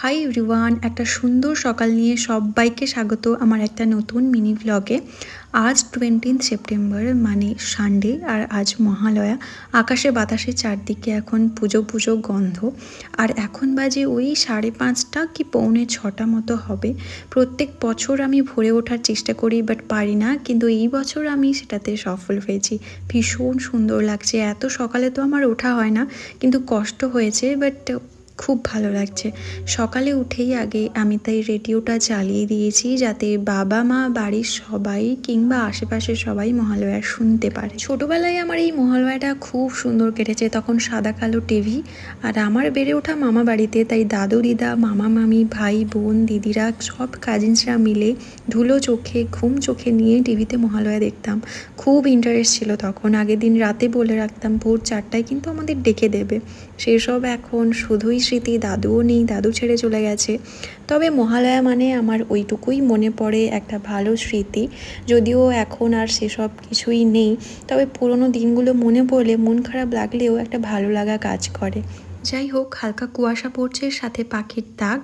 Hi everyone, একটা সুন্দর সকাল নিয়ে সবাইকে স্বাগত আমার একটা নতুন মিনি ব্লগে। আজ 20 সেপ্টেম্বর মানে সানডে, আর আজ মহালয়া। আকাশে বাতাসে চারদিকে এখন পুজো পুজো গন্ধ। আর এখন বাজে ওই 5:30 কি 6:45 মতো হবে। প্রত্যেক বছর আমি ভোরে ওঠার চেষ্টা করি, বাট পারি না, কিন্তু এই বছর আমি সেটাতে সফল হয়েছি। ভীষণ সুন্দর লাগছে। এত সকালে তো আমার ওঠা হয় না, কিন্তু কষ্ট হয়েছে, বাট খুব ভালো লাগছে। সকালে উঠেই আগে আমি তাই রেডিওটা চালিয়ে দিয়েছি, যাতে বাবা মা বাড়ির সবাই কিংবা আশেপাশের সবাই মহালয়া শুনতে পারে। ছোটোবেলায় আমার এই মহালয়াটা খুব সুন্দর কেটেছে। তখন সাদা কালো টিভি, আর আমার বেড়ে ওঠা মামা বাড়িতে, তাই দাদু দিদা, মামা মামি, ভাই বোন, দিদিরা, সব কাজিনসরা মিলে ধুলো চোখে ঘুম চোখে নিয়ে টিভিতে মহালয়া দেখতাম। খুব ইন্টারেস্ট ছিল তখন। আগের দিন রাতে বলে রাখতাম ভোর 4টায় কিন্তু আমাদের ডেকে দেবে। সেসব এখন শুধুই স্মৃতি। দাদুও নেই, দাদু ছেড়ে চলে গেছে। তবে মহালয়া মানে আমার ওইটুকুই মনে পড়ে, একটা ভালো স্মৃতি। যদিও এখন আর সেসব কিছুই নেই, তবে পুরনো দিনগুলো মনে পড়লে মন খারাপ লাগলেও একটা ভালো লাগা কাজ করে। যাই হোক, হালকা কুয়াশা পড়ছে, সাথে পাখির ডাক।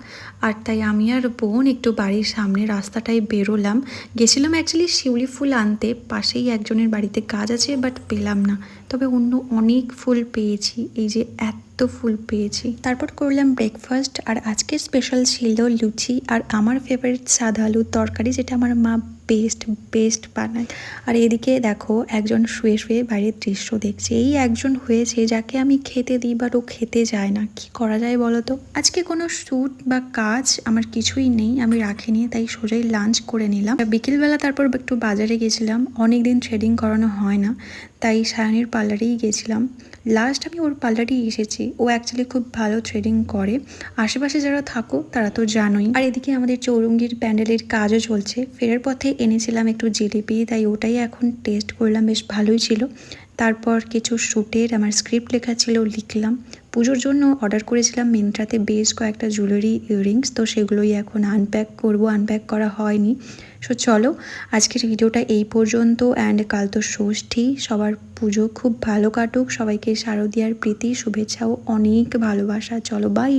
আর তাই আমি আর বোন একটু বাড়ির সামনে রাস্তাটায় বেরোলাম। গেছিলাম অ্যাকচুয়ালি শিউলি ফুল আনতে, পাশেই একজনের বাড়িতে কাজ আছে, বাট পেলাম না। তবে অন্য অনেক ফুল পেয়েছি, এই যে এত ফুল পেয়েছি। তারপর করলাম ব্রেকফাস্ট, আর আজকে স্পেশাল ছিল লুচি আর আমার ফেভারিট সাদা আলুর তরকারি, যেটা আমার মা বেস্ট বানায়। আর এদিকে দেখো, একজন শুয়ে শুয়ে বাড়ির দৃশ্য দেখছে। এই একজন হয়েছে যাকে আমি খেতে দিই, বাট ও খেতে যায় না। কি করা যায় বলো তো? আজকে কোনো শ্যুট বা কাজ আমার কিছুই নেই, আমি রাখিনি, তাই সোজাই লাঞ্চ করে নিলাম। বিকেলবেলা তারপর একটু বাজারে গেছিলাম। অনেকদিন থ্রেডিং করানো হয় না, তাই সায়নের পার্লারেই গেছিলাম। লাস্ট আমি ওর পার্লারেই এসেছি। ও অ্যাকচুয়ালি খুব ভালো থ্রেডিং করে। আশেপাশে যারা থাকো তারা তো জানোই। আর এদিকে আমাদের চৌরঙ্গির প্যান্ডেলের কাজও চলছে। ফেরার পথে এনেছিলাম একটু জিলিপি, তাই ওটাই এখন টেস্ট করলাম, বেশ ভালোই ছিল। তারপর কিছু শ্যুটের আমার স্ক্রিপ্ট লেখা ছিল, লিখলাম। পুজোর জন্য অর্ডার করেছিলাম মিন্ত্রাতে বেশ কয়েকটা জুয়েলারি ইয়াররিংস, তো সেগুলোই এখন আনপ্যাক করব। আনপ্যাক করা হয়নি। সো চলো, আজকের ভিডিওটা এই পর্যন্ত। অ্যান্ড কাল তো ষষ্ঠী। সবার পুজো খুব ভালো কাটুক। সবাইকে শারদীয়ার প্রীতি, শুভেচ্ছা ও অনেক ভালোবাসা। চলো, বাই।